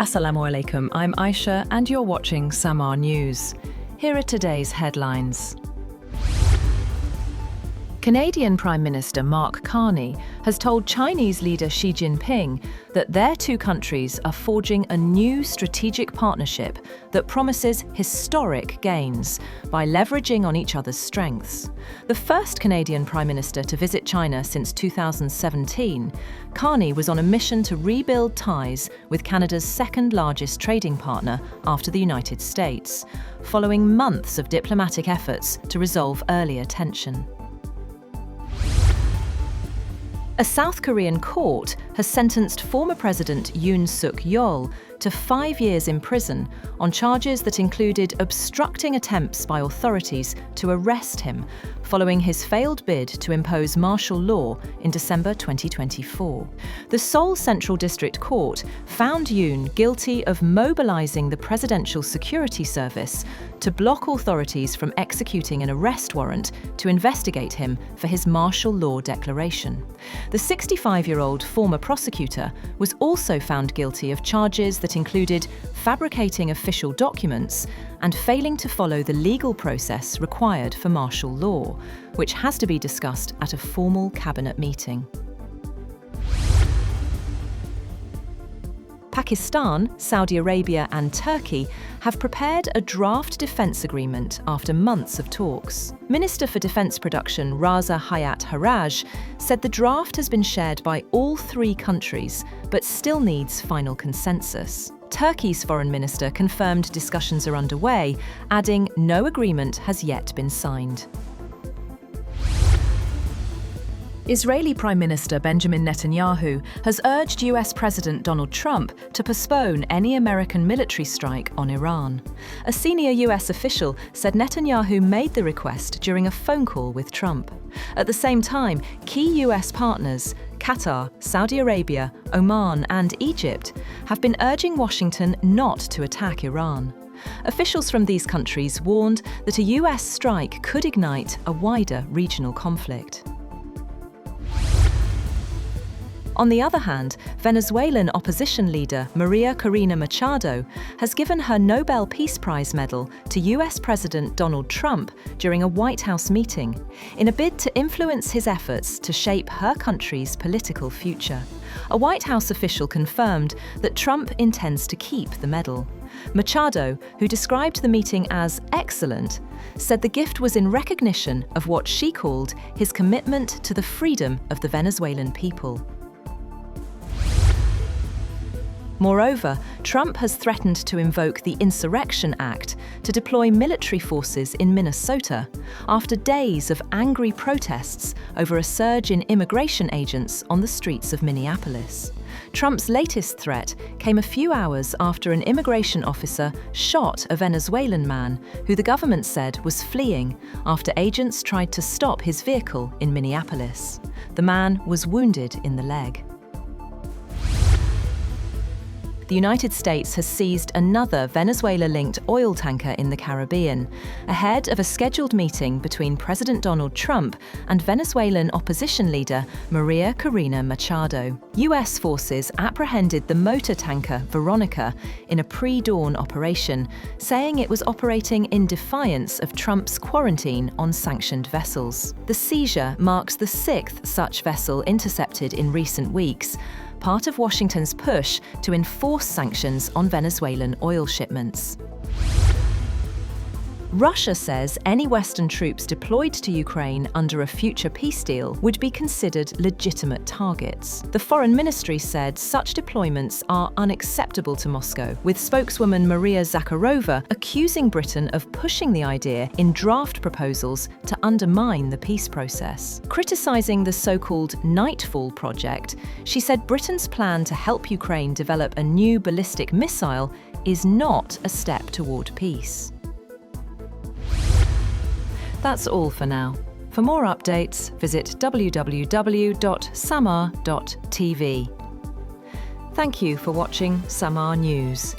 Assalamu alaikum, I'm Aisha and you're watching Samar News. Here are today's headlines. Canadian Prime Minister Mark Carney has told Chinese leader Xi Jinping that their two countries are forging a new strategic partnership that promises historic gains by leveraging on each other's strengths. The first Canadian Prime Minister to visit China since 2017, Carney was on a mission to rebuild ties with Canada's second-largest trading partner after the United States, following months of diplomatic efforts to resolve earlier tension. A South Korean court has sentenced former President Yoon Suk Yeol to 5 years in prison on charges that included obstructing attempts by authorities to arrest him following his failed bid to impose martial law in December 2024. The Seoul Central District Court found Yoon guilty of mobilizing the Presidential Security Service to block authorities from executing an arrest warrant to investigate him for his martial law declaration. The 65-year-old former prosecutor was also found guilty of charges that included fabricating official documents and failing to follow the legal process required for martial law, which has to be discussed at a formal cabinet meeting. Pakistan, Saudi Arabia and Turkey have prepared a draft defence agreement after months of talks. Minister for Defence Production Raza Hayat Haraj said the draft has been shared by all three countries, but still needs final consensus. Turkey's foreign minister confirmed discussions are underway, adding no agreement has yet been signed. Israeli Prime Minister Benjamin Netanyahu has urged US President Donald Trump to postpone any American military strike on Iran. A senior US official said Netanyahu made the request during a phone call with Trump. At the same time, key US partners, Qatar, Saudi Arabia, Oman and Egypt, have been urging Washington not to attack Iran. Officials from these countries warned that a US strike could ignite a wider regional conflict. On the other hand, Venezuelan opposition leader Maria Corina Machado has given her Nobel Peace Prize medal to US President Donald Trump during a White House meeting, in a bid to influence his efforts to shape her country's political future. A White House official confirmed that Trump intends to keep the medal. Machado, who described the meeting as excellent, said the gift was in recognition of what she called his commitment to the freedom of the Venezuelan people. Moreover, Trump has threatened to invoke the Insurrection Act to deploy military forces in Minnesota after days of angry protests over a surge in immigration agents on the streets of Minneapolis. Trump's latest threat came a few hours after an immigration officer shot a Venezuelan man who the government said was fleeing after agents tried to stop his vehicle in Minneapolis. The man was wounded in the leg. The United States has seized another Venezuela-linked oil tanker in the Caribbean, ahead of a scheduled meeting between President Donald Trump and Venezuelan opposition leader Maria Corina Machado. US forces apprehended the motor tanker Veronica in a pre-dawn operation, saying it was operating in defiance of Trump's quarantine on sanctioned vessels. The seizure marks the sixth such vessel intercepted in recent weeks, part of Washington's push to enforce sanctions on Venezuelan oil shipments. Russia says any Western troops deployed to Ukraine under a future peace deal would be considered legitimate targets. The Foreign Ministry said such deployments are unacceptable to Moscow, with spokeswoman Maria Zakharova accusing Britain of pushing the idea in draft proposals to undermine the peace process. Criticizing the so-called Nightfall project, she said Britain's plan to help Ukraine develop a new ballistic missile is not a step toward peace. That's all for now. For more updates, visit www.samar.tv. Thank you for watching Samar News.